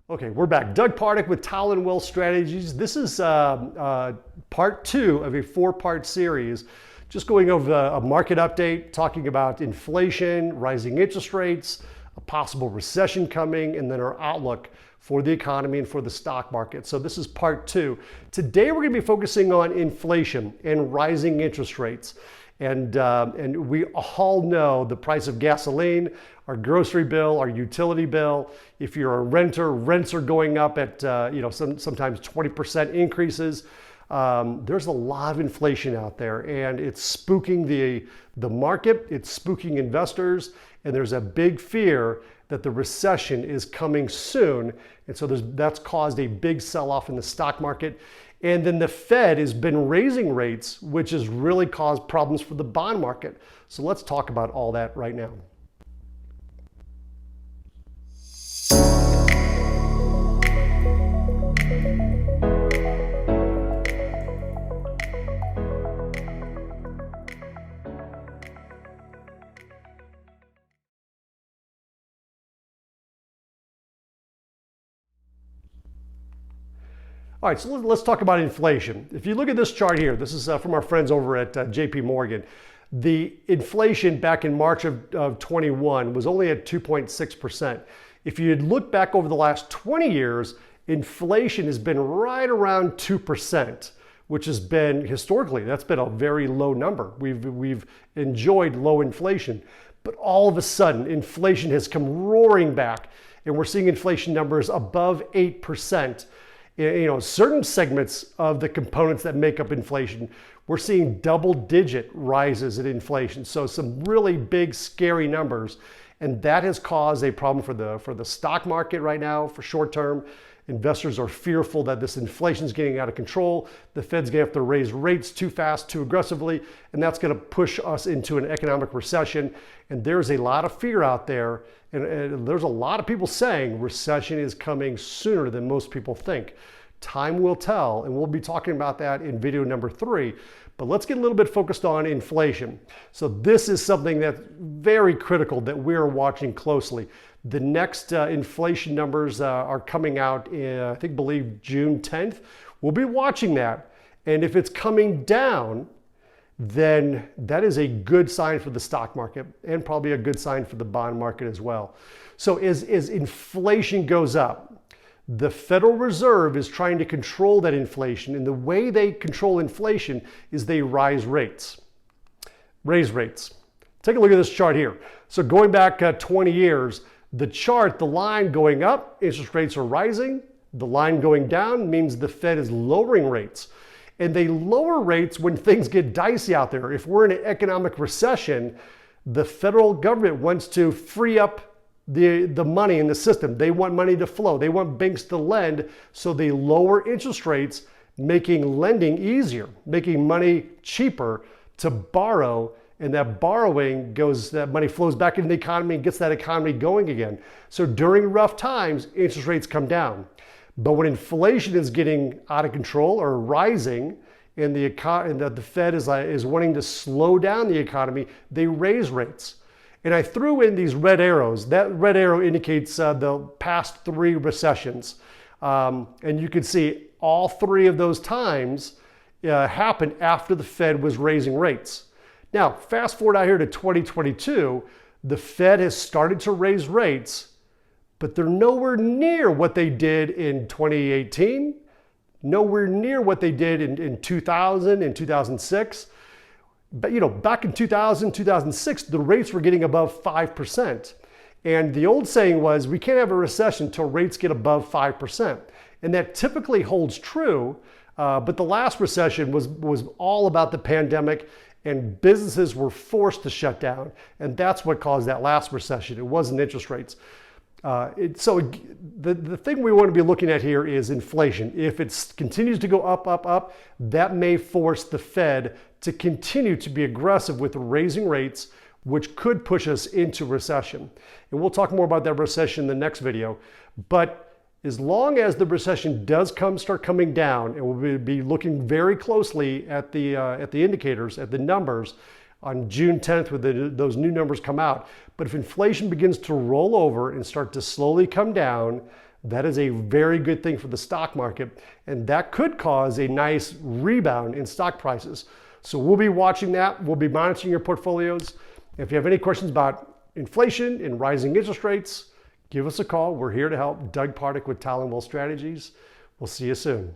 Okay, we're back. Doug Pardick with Talon Wealth Strategies. This is part two of a four-part series, just going over a market update, talking about inflation, rising interest rates, a possible recession coming, and then our outlook for the economy and for the stock market. So this is part two. Today we're going to be focusing on inflation and rising interest rates. And we all know the price of gasoline, our grocery bill, our utility bill. If you're a renter, rents are going up at sometimes 20% increases. There's a lot of inflation out there, and it's spooking the market. It's spooking investors, and there's a big fear that the recession is coming soon. And so that's caused a big sell-off in the stock market. And then the Fed has been raising rates, which has really caused problems for the bond market. So let's talk about all that right now. All right, so let's talk about inflation. If you look at this chart here, this is from our friends over at JP Morgan. The inflation back in March of 21 was only at 2.6%. If you look back over the last 20 years, inflation has been right around 2%, which has been, historically, that's been a very low number. We've enjoyed low inflation, but all of a sudden, inflation has come roaring back, and we're seeing inflation numbers above 8%. Certain segments of the components that make up inflation, we're seeing double-digit rises in inflation. So some really big, scary numbers. And that has caused a problem for the stock market right now, for short term. Investors are fearful that this inflation is getting out of control. The Fed's going to have to raise rates too fast, too aggressively, and that's going to push us into an economic recession. And there's a lot of fear out there, and there's a lot of people saying recession is coming sooner than most people think. Time will tell, and we'll be talking about that in video number 3. But let's get a little bit focused on inflation. So this is something that's very critical that we're watching closely. The next inflation numbers are coming out, I believe June 10th. We'll be watching that. And if it's coming down, then that is a good sign for the stock market and probably a good sign for the bond market as well. So as inflation goes up, the Federal Reserve is trying to control that inflation. And the way they control inflation is they raise rates. Take a look at this chart here. So going back 20 years, the chart, the line going up, interest rates are rising. The line going down means the Fed is lowering rates. And they lower rates when things get dicey out there. If we're in an economic recession, the federal government wants to free up the money in the system. They want money to flow. They want banks to lend, so they lower interest rates, making lending easier, making money cheaper to borrow. And that borrowing that money flows back into the economy and gets that economy going again. So during rough times, interest rates come down. But when inflation is getting out of control or rising, and the Fed is wanting to slow down the economy, they raise rates. And I threw in these red arrows. That red arrow indicates the past 3 recessions. And you can see all 3 of those times happened after the Fed was raising rates. Now, fast forward out here to 2022, the Fed has started to raise rates, but they're nowhere near what they did in 2018, nowhere near what they did in 2000 and 2006. But back in 2000, 2006, the rates were getting above 5%. And the old saying was, we can't have a recession until rates get above 5%. And that typically holds true, but the last recession was all about the pandemic, and businesses were forced to shut down. And that's what caused that last recession. It wasn't interest rates. So the thing we want to be looking at here is inflation. If it continues to go up, that may force the Fed to continue to be aggressive with raising rates, which could push us into recession. And we'll talk more about that recession in the next video. But as long as the recession does start coming down, and we'll be looking very closely at the indicators, at the numbers on June 10th when those new numbers come out. But if inflation begins to roll over and start to slowly come down, that is a very good thing for the stock market, and that could cause a nice rebound in stock prices. So we'll be watching that. We'll be monitoring your portfolios. If you have any questions about inflation and rising interest rates, give us a call. We're here to help. Doug Pardick with Talon Wealth Strategies. We'll see you soon.